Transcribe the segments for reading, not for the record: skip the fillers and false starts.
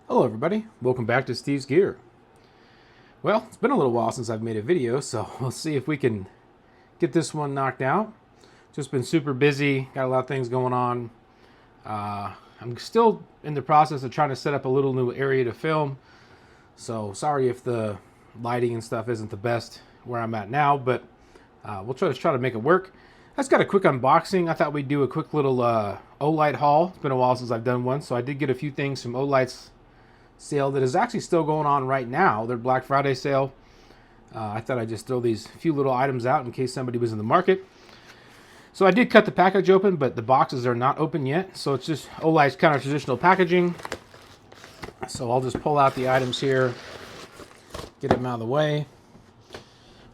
Hello everybody, welcome back to Steve's Gear. Well, it's been a little while since I've made a video, so we'll see if we can get this one knocked out. Just been super busy, got a lot of things going on. I'm still in the process of trying to set up a little new area to film, so sorry if the lighting and stuff isn't the best where I'm at now, but we'll try to make it work. I just got a quick unboxing. I thought we'd do a quick little Olight haul. It's been a while since I've done one, so I did get a few things from Olight's sale that is actually still going on right now. Their Black Friday sale. I thought I'd just throw these few little items out in case somebody was in the market. So I did cut the package open, but the boxes are not open yet. So it's just Olight's kind of traditional packaging. So I'll just pull out the items here, get them out of the way.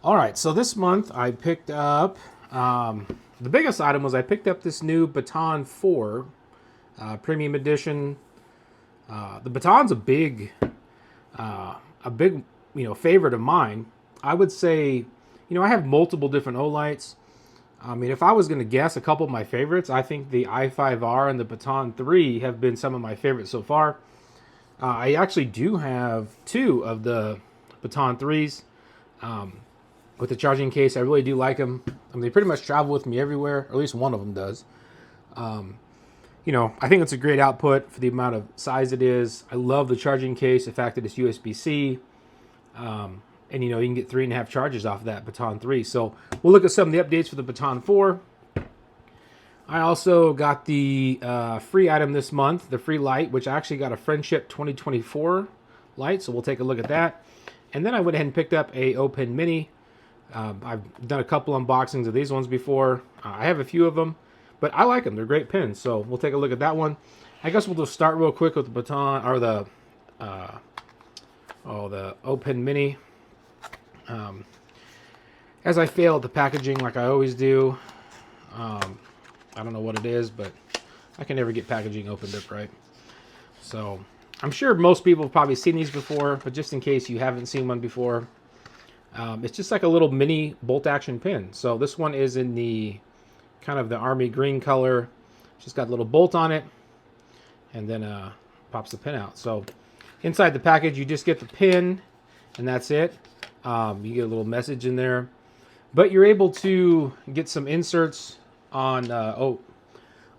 All right, so this month I picked up, the biggest item was I picked up this new Baton 4 Premium Edition. The Baton's a big favorite of mine. I would say, I have multiple different Olights. I mean, if I was going to guess a couple of my favorites, I think the i5R and the Baton 3 have been some of my favorites so far. I actually do have two of the Baton 3s with the charging case. I really do like them. I mean, they pretty much travel with me everywhere, or at least one of them does. I think it's a great output for the amount of size it is. I love the charging case, the fact that it's USB-C. And you can get 3.5 charges off of that Baton 3. So we'll look at some of the updates for the Baton 4. I also got the free item this month, the free light, which I actually got a Friendship 2024 light. So we'll take a look at that. And then I went ahead and picked up a O-Pen Mini. I've done a couple unboxings of these ones before. I have a few of them, but I like them. They're great pins. So we'll take a look at that one. I guess we'll just start real quick with the Baton, or the O-Pen Mini. As I fail at the packaging like I always do. I don't know what it is, but I can never get packaging opened up right. So I'm sure most people have probably seen these before, but just in case you haven't seen one before, it's just like a little mini bolt action pin. So this one is in the kind of the army green color. It's just got a little bolt on it, and then pops the pin out. So inside the package, you just get the pin, and that's it. You get a little message in there, but you're able to get some inserts on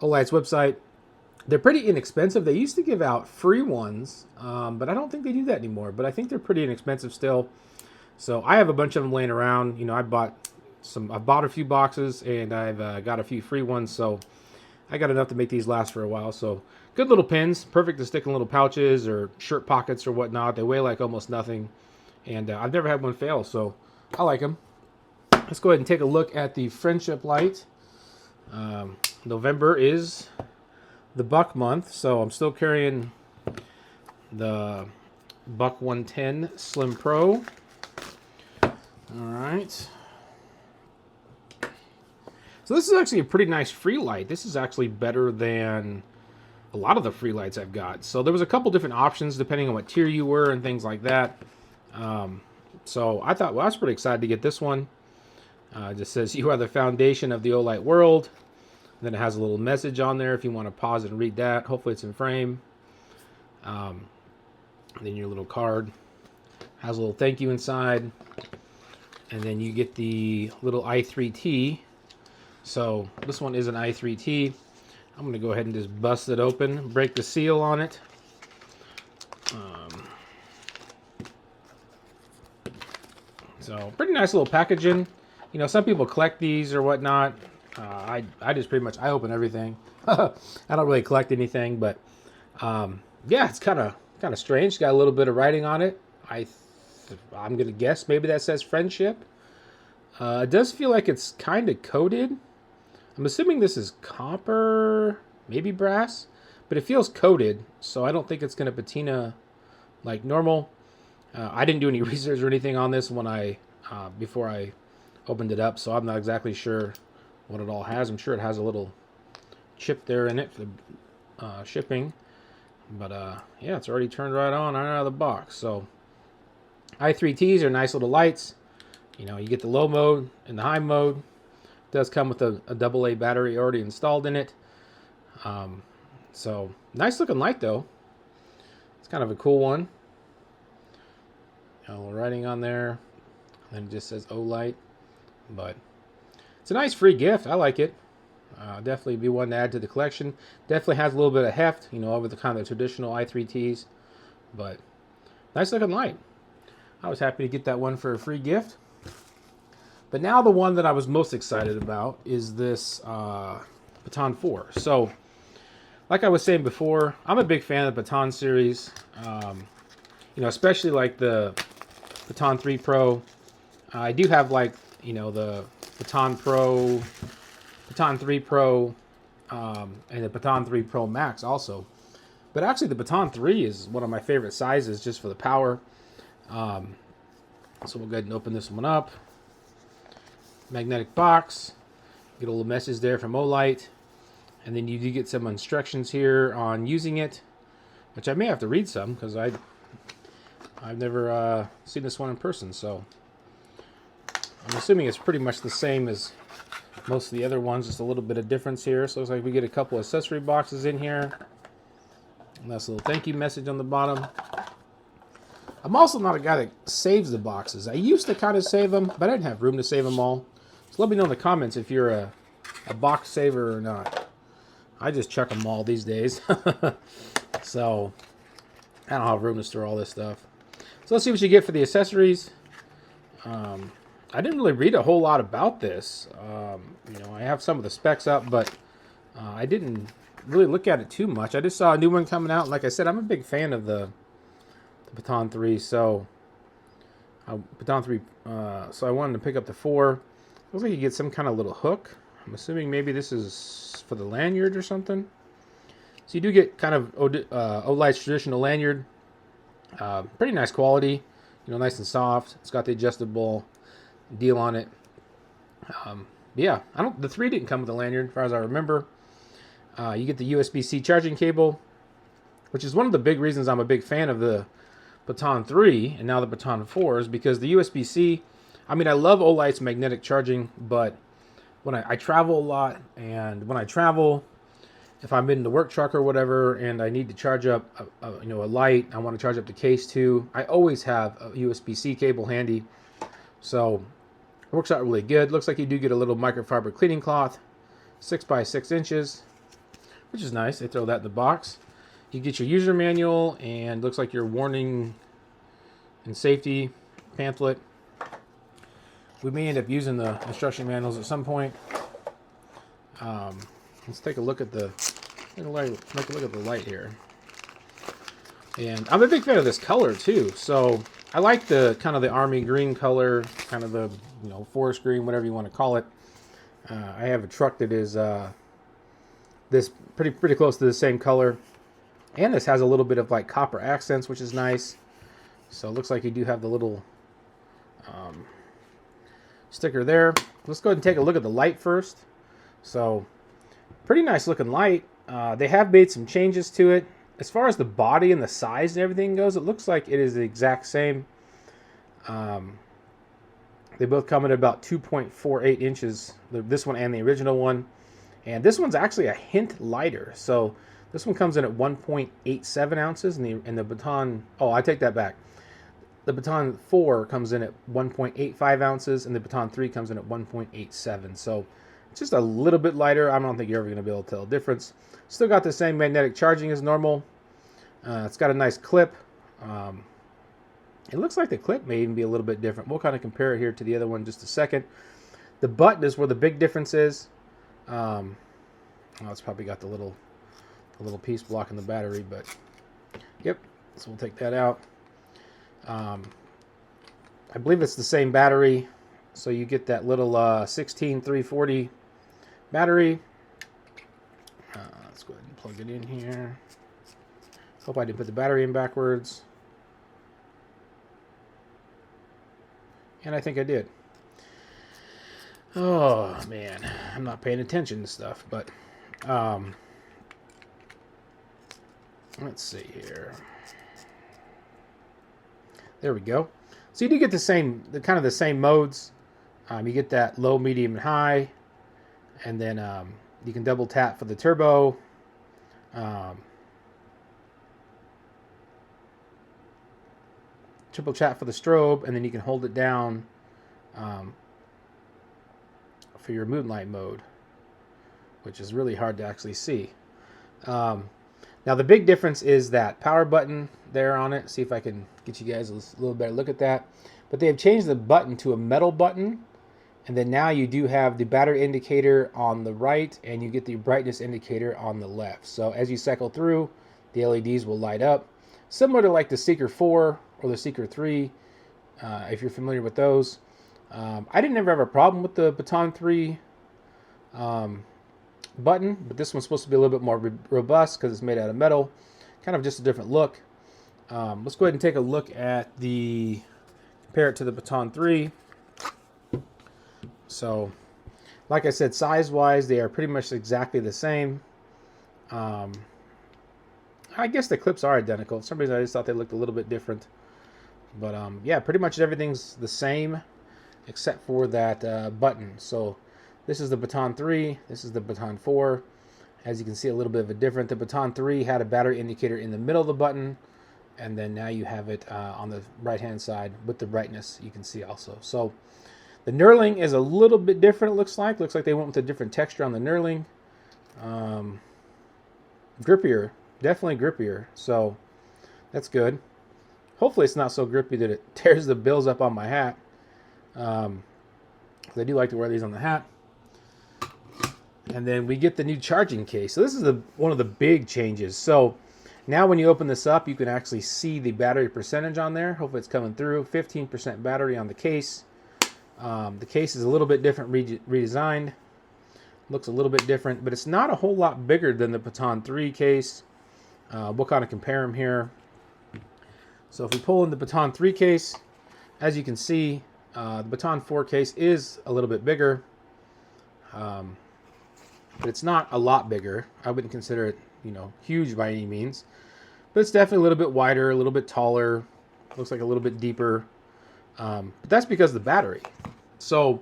Olight's website. They're pretty inexpensive. They used to give out free ones, but I don't think they do that anymore. But I think they're pretty inexpensive still. So I have a bunch of them laying around. I bought a few boxes, and I've got a few free ones. So I got enough to make these last for a while. So good little pins, perfect to stick in little pouches or shirt pockets or whatnot. They weigh like almost nothing. And I've never had one fail, so I like them. Let's go ahead and take a look at the Friendship light. November is the Buck month, so I'm still carrying the Buck 110 Slim Pro. All right. So this is actually a pretty nice free light. This is actually better than a lot of the free lights I've got. So there was a couple different options depending on what tier you were and things like that. So I thought, well, I was pretty excited to get this one. It just says, "You are the foundation of the Olight world." And then it has a little message on there if you want to pause it and read that. Hopefully it's in frame. Then your little card has a little thank you inside. And then you get the little i3T. So this one is an i3T. I'm going to go ahead and just bust it open, break the seal on it. So pretty nice little packaging. Some people collect these or whatnot. I just pretty much, I open everything. I don't really collect anything, but yeah, it's kind of strange. It's got a little bit of writing on it. I'm gonna guess maybe that says Friendship. It does feel like it's kind of coated. I'm assuming this is copper, maybe brass, but it feels coated, so I don't think it's gonna patina like normal. I didn't do any research or anything on this when before I opened it up, so I'm not exactly sure what it all has. I'm sure it has a little chip there in it for the shipping, but yeah, it's already turned right on right out of the box. So i3Ts are nice little lights. You get the low mode and the high mode. It does come with a AA battery already installed in it. So nice looking light though. It's kind of a cool one. Got a little writing on there. And then it just says Olight. But it's a nice free gift. I like it. Definitely be one to add to the collection. Definitely has a little bit of heft, you know, over the kind of traditional i3Ts. But nice looking light. I was happy to get that one for a free gift. But now the one that I was most excited about is this Baton 4. So, like I was saying before, I'm a big fan of the Baton series. You know, especially like the Baton 3 Pro. I do have like, you know, the Baton Pro, Baton 3 Pro, and the Baton 3 Pro Max also. But actually the Baton 3 is one of my favorite sizes just for the power. So we'll go ahead and open this one up. Magnetic box. Get a little message there from Olight. And then you do get some instructions here on using it, which I may have to read some because I've never seen this one in person. So I'm assuming it's pretty much the same as most of the other ones, just a little bit of difference here. So it looks like we get a couple accessory boxes in here. And that's a little thank you message on the bottom. I'm also not a guy that saves the boxes. I used to kind of save them, but I didn't have room to save them all. So let me know in the comments if you're a box saver or not. I just chuck them all these days. So I don't have room to store all this stuff. So let's see what you get for the accessories. I didn't really read a whole lot about this. You know, I have some of the specs up, but I didn't really look at it too much. I just saw a new one coming out. And like I said, I'm a big fan of the Baton 3, so Baton 3. So I wanted to pick up the 4. Looks like you get some kind of little hook. I'm assuming maybe this is for the lanyard or something. So you do get kind of Olight's traditional lanyard. Pretty nice quality, you know, nice and soft. It's got the adjustable deal on it. Yeah, the 3 didn't come with a lanyard, as far as I remember. You get the USB-C charging cable, which is one of the big reasons I'm a big fan of the Baton 3 and now the Baton 4 is because the USB-C, I mean, I love Olight's magnetic charging, but when I travel a lot, and when I travel, if I'm in the work truck or whatever, and I need to charge up, you know, a light, I want to charge up the case too, I always have a USB-C cable handy. So it works out really good. Looks like you do get a little microfiber cleaning cloth, 6 by 6 inches, which is nice. They throw that in the box. You get your user manual, and looks like your warning and safety pamphlet. We may end up using the instruction manuals at some point. Let's take a look at the light here. And I'm a big fan of this color too. So I like the kind of the army green color, kind of the, you know, forest green, whatever you want to call it. I have a truck that is this pretty close to the same color. And this has a little bit of like copper accents, which is nice. So it looks like you do have the little sticker there. Let's go ahead and take a look at the light first. So pretty nice looking light. They have made some changes to it. As far as the body and the size and everything goes, it looks like it is the exact same. They both come in about 2.48 inches, this one and the original one. And this one's actually a hint lighter. So this one comes in at 1.87 ounces, and the Baton, oh, I take that back. The Baton 4 comes in at 1.85 ounces, and the Baton 3 comes in at 1.87. So it's just a little bit lighter. I don't think you're ever going to be able to tell the difference. Still got the same magnetic charging as normal. It's got a nice clip. It looks like the clip may even be a little bit different. We'll kind of compare it here to the other one in just a second. The button is where the big difference is. Oh, it's probably got the little piece blocking the battery, but yep. So we'll take that out. I believe it's the same battery, so you get that little 16340 battery. Let's go ahead and plug it in here. Hope I didn't put the battery in backwards. And I think I did. Oh man, I'm not paying attention to stuff, but let's see here. There we go. So you do get the kind of the same modes. You get that low, medium, and high, and then you can double tap for the turbo. triple tap for the strobe, and then you can hold it down for your moonlight mode, which is really hard to actually see. Now the big difference is that power button there on it. See if I can get you guys a little better look at that. But they have changed the button to a metal button, and then now you do have the battery indicator on the right, and you get the brightness indicator on the left. So as you cycle through, the LEDs will light up, similar to like the Seeker 4 or the Seeker 3, if you're familiar with those. I didn't ever have a problem with the Baton 3 button, but this one's supposed to be a little bit more robust because it's made out of metal. Kind of just a different look. Let's go ahead and take a look at compare it to the Baton 3. So, like I said, size-wise, they are pretty much exactly the same. I guess the clips are identical. For some reason, I just thought they looked a little bit different. But, yeah, pretty much everything's the same except for that button. So, this is the Baton 3. This is the Baton 4. As you can see, a little bit of a difference. The Baton 3 had a battery indicator in the middle of the button. And then now you have it on the right-hand side with the brightness you can see also. So, the knurling is a little bit different, it looks like. Looks like they went with a different texture on the knurling. Grippier. Definitely grippier. So, that's good. Hopefully it's not so grippy that it tears the bills up on my hat. I do like to wear these on the hat. And then we get the new charging case. So this is one of the big changes. So now when you open this up, you can actually see the battery percentage on there. Hopefully it's coming through. 15% battery on the case. The case is a little bit different, redesigned. Looks a little bit different, but it's not a whole lot bigger than the Baton 3 case. We'll kind of compare them here. So if we pull in the Baton 3 case, as you can see, the Baton 4 case is a little bit bigger. But it's not a lot bigger. I wouldn't consider it, huge by any means. But it's definitely a little bit wider, a little bit taller. Looks like a little bit deeper. But that's because of the battery. So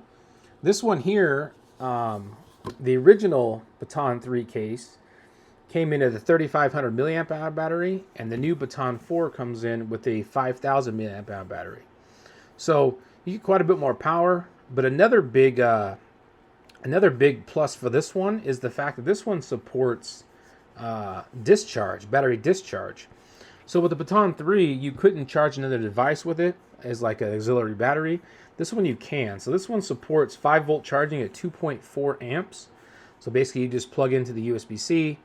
this one here, the original Baton 3 case came in at a 3,500 milliamp hour battery, and the new Baton 4 comes in with a 5,000 milliamp hour battery. So you get quite a bit more power. But another big plus for this one is the fact that this one supports battery discharge. So with the Baton 3, you couldn't charge another device with it as like an auxiliary battery. This one you can. So this one supports 5-volt charging at 2.4 amps. So basically you just plug into the USB-C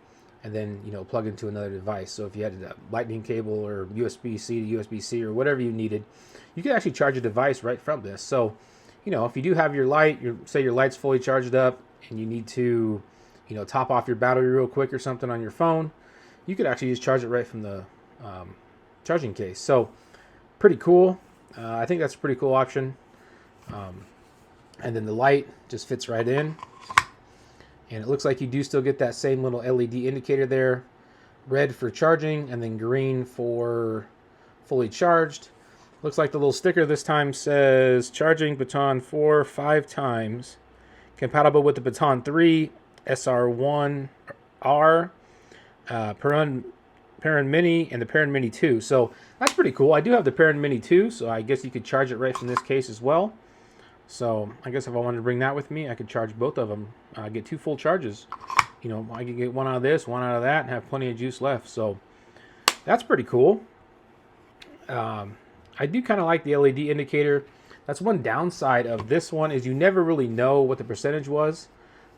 and then plug into another device. So if you had a lightning cable or USB-C to USB-C or whatever you needed, you could actually charge a device right from this. So if you do have your light, say your light's fully charged up and you need to top off your battery real quick or something on your phone, you could actually just charge it right from the charging case. So pretty cool. I think that's a pretty cool option. And then the light just fits right in. And it looks like you do still get that same little LED indicator there. Red for charging and then green for fully charged. Looks like the little sticker this time says charging Baton 4 5 times. Compatible with the Baton 3, SR1R, Perun Mini, and the Perun Mini 2. So that's pretty cool. I do have the Perun Mini 2, so I guess you could charge it right from this case as well. So I guess if I wanted to bring that with me, I could charge both of them. Get 2 full charges. I could get one out of this, one out of that, and have plenty of juice left. So that's pretty cool. I do kind of like the LED indicator. That's one downside of this one is you never really know what the percentage was.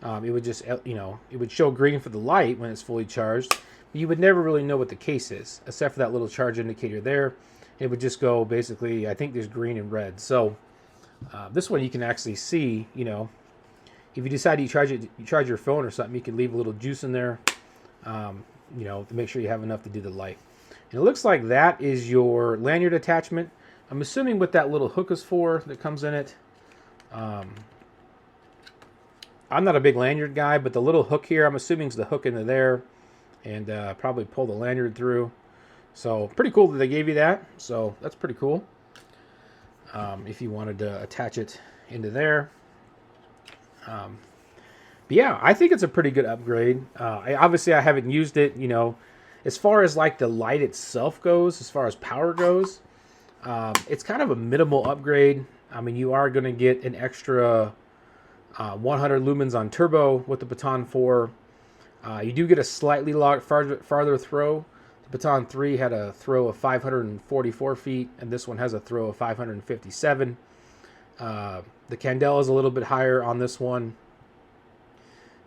It would just, it would show green for the light when it's fully charged. But you would never really know what the case is, except for that little charge indicator there. It would just go basically, I think there's green and red. So this one you can actually see, if you decide you charge your phone or something, you can leave a little juice in there, to make sure you have enough to do the light. And it looks like that is your lanyard attachment. I'm assuming what that little hook is for that comes in it. I'm not a big lanyard guy, but the little hook here, I'm assuming is the hook into there. And probably pull the lanyard through. So pretty cool that they gave you that. So that's pretty cool. If you wanted to attach it into there. But yeah, I think it's a pretty good upgrade. Obviously I haven't used it, as far as like the light itself goes, as far as power goes. It's kind of a minimal upgrade. I mean, you are going to get an extra 100 lumens on turbo with the Baton 4. You do get a slightly farther throw. The Baton 3 had a throw of 544 feet, and this one has a throw of 557. The Candela is a little bit higher on this one.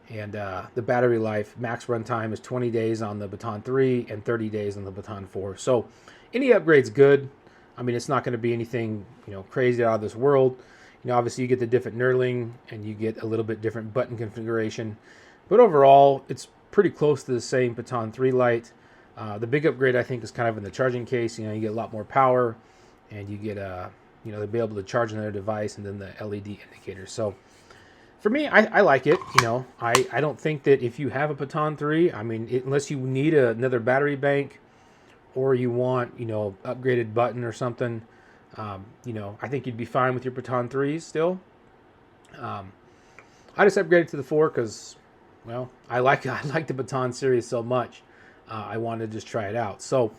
And the battery life, max runtime is 20 days on the Baton 3 and 30 days on the Baton 4. So any upgrade's good. I mean, it's not going to be anything, crazy out of this world. Obviously you get the different knurling and you get a little bit different button configuration. But overall, it's pretty close to the same Baton 3 Lite. The big upgrade, I think, is kind of in the charging case. You get a lot more power, and you get, they'll be able to charge another device, and then the LED indicator. So for me, I like it. I don't think that if you have a Baton 3, I mean, unless you need another battery bank or you want, upgraded button or something, I think you'd be fine with your Baton 3s still. I just upgraded to the 4 because, well, I like the Baton series so much. I wanted to just try it out. So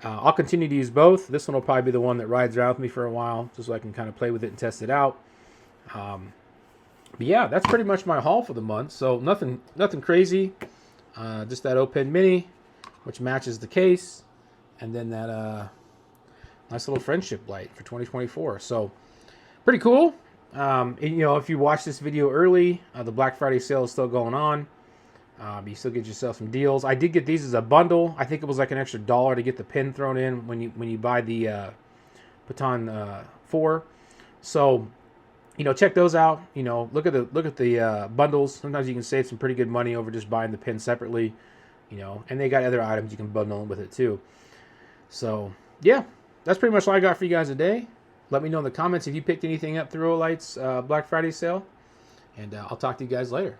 I'll continue to use both. This one will probably be the one that rides around with me for a while, just so I can kind of play with it and test it out. But yeah, that's pretty much my haul for the month. So nothing crazy. Just that O-Pen Mini, which matches the case, and then that nice little friendship light for 2024. So pretty cool. And, if you watch this video early, the Black Friday sale is still going on. You still get yourself some deals. I did get these as a bundle. I think it was like an extra $1 to get the pin thrown in when you buy the Baton 4. So check those out. Look at the bundles. Sometimes you can save some pretty good money over just buying the pin separately. And they got other items you can bundle them with it too. So yeah, that's pretty much all I got for you guys today. Let me know in the comments if you picked anything up through Olight's Black Friday sale, and I'll talk to you guys later.